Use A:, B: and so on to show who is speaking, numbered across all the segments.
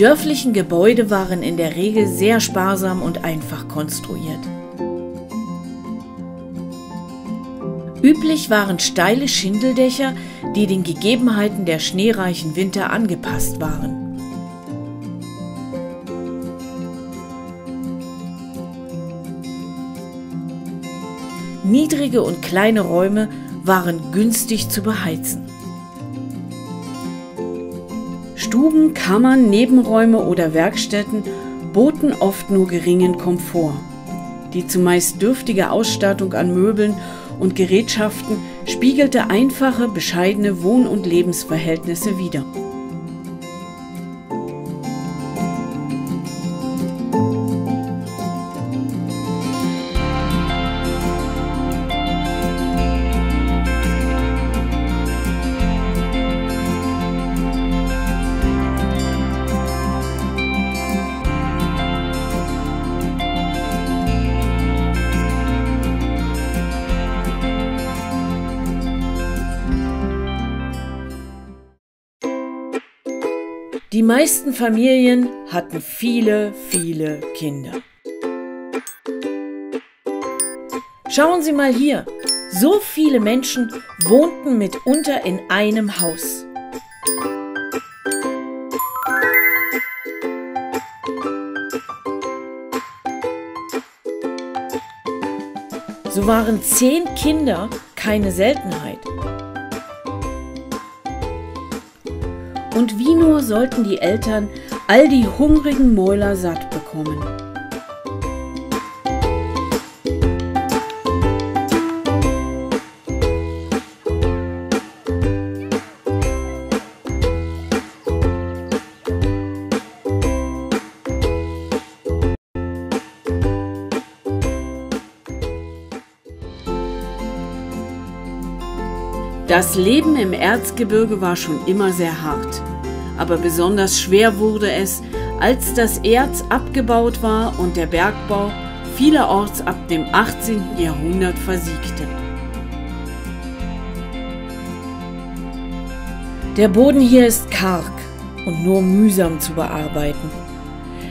A: dörflichen Gebäude waren in der Regel sehr sparsam und einfach konstruiert. Üblich waren steile Schindeldächer, die den Gegebenheiten der schneereichen Winter angepasst waren. Niedrige und kleine Räume waren günstig zu beheizen. Stuben, Kammern, Nebenräume oder Werkstätten boten oft nur geringen Komfort. Die zumeist dürftige Ausstattung an Möbeln und Gerätschaften spiegelte einfache, bescheidene Wohn- und Lebensverhältnisse wider. Die meisten Familien hatten viele, viele Kinder. Schauen Sie mal hier, so viele Menschen wohnten mitunter in einem Haus. So waren 10 Kinder keine Seltenheit. Und wie nur sollten die Eltern all die hungrigen Mäuler satt bekommen? Das Leben im Erzgebirge war schon immer sehr hart, aber besonders schwer wurde es, als das Erz abgebaut war und der Bergbau vielerorts ab dem 18. Jahrhundert versiegte. Der Boden hier ist karg und nur mühsam zu bearbeiten.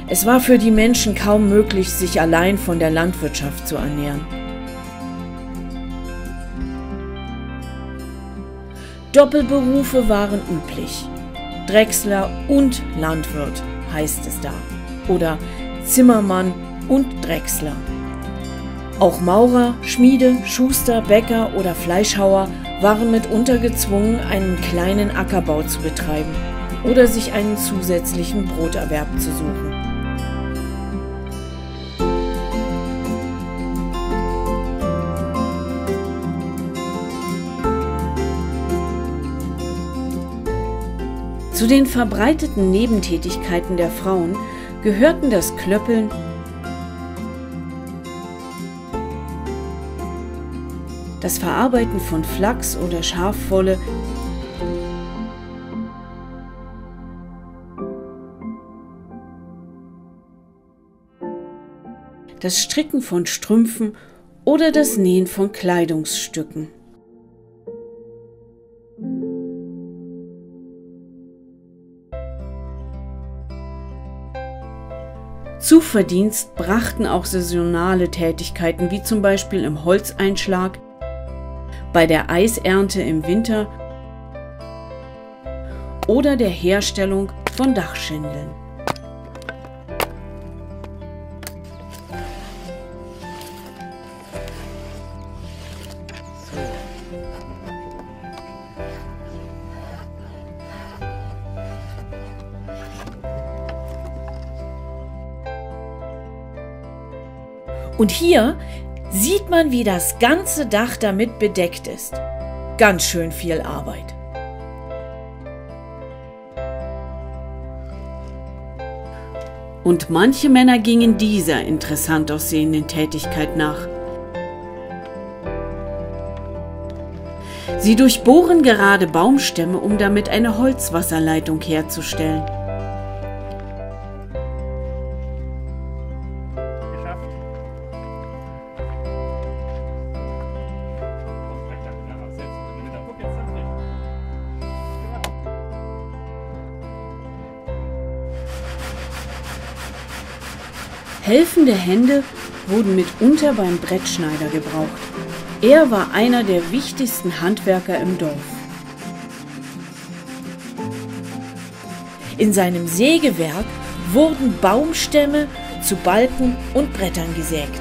A: Es war für die Menschen kaum möglich, sich allein von der Landwirtschaft zu ernähren. Doppelberufe waren üblich. Drechsler und Landwirt heißt es da. Oder Zimmermann und Drechsler. Auch Maurer, Schmiede, Schuster, Bäcker oder Fleischhauer waren mitunter gezwungen, einen kleinen Ackerbau zu betreiben oder sich einen zusätzlichen Broterwerb zu suchen. Zu den verbreiteten Nebentätigkeiten der Frauen gehörten das Klöppeln, das Verarbeiten von Flachs oder Schafwolle, das Stricken von Strümpfen oder das Nähen von Kleidungsstücken. Zuverdienst brachten auch saisonale Tätigkeiten wie zum Beispiel im Holzeinschlag, bei der Eisernte im Winter oder der Herstellung von Dachschindeln. Und hier sieht man, wie das ganze Dach damit bedeckt ist. Ganz schön viel Arbeit. Und manche Männer gingen dieser interessant aussehenden Tätigkeit nach. Sie durchbohren gerade Baumstämme, um damit eine Holzwasserleitung herzustellen.
B: Helfende Hände wurden mitunter beim Brettschneider gebraucht. Er war einer der wichtigsten Handwerker im Dorf.
A: In seinem Sägewerk wurden Baumstämme zu Balken und Brettern gesägt.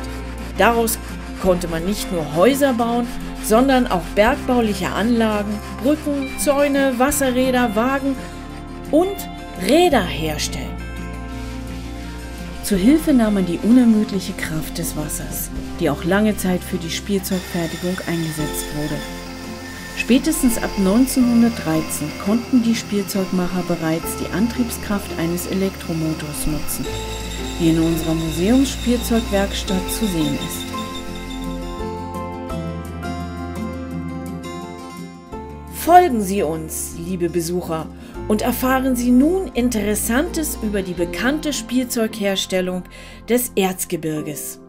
A: Daraus konnte man nicht nur Häuser bauen, sondern auch bergbauliche Anlagen, Brücken, Zäune, Wasserräder, Wagen und Räder herstellen.
B: Zur Hilfe nahm man die unermüdliche Kraft des Wassers, die auch lange Zeit für die Spielzeugfertigung eingesetzt wurde. Spätestens ab 1913 konnten die Spielzeugmacher bereits die Antriebskraft eines Elektromotors nutzen, wie in unserer Museumsspielzeugwerkstatt zu sehen ist.
A: Folgen Sie uns, liebe Besucher, und erfahren Sie nun Interessantes über die bekannte Spielzeugherstellung des Erzgebirges.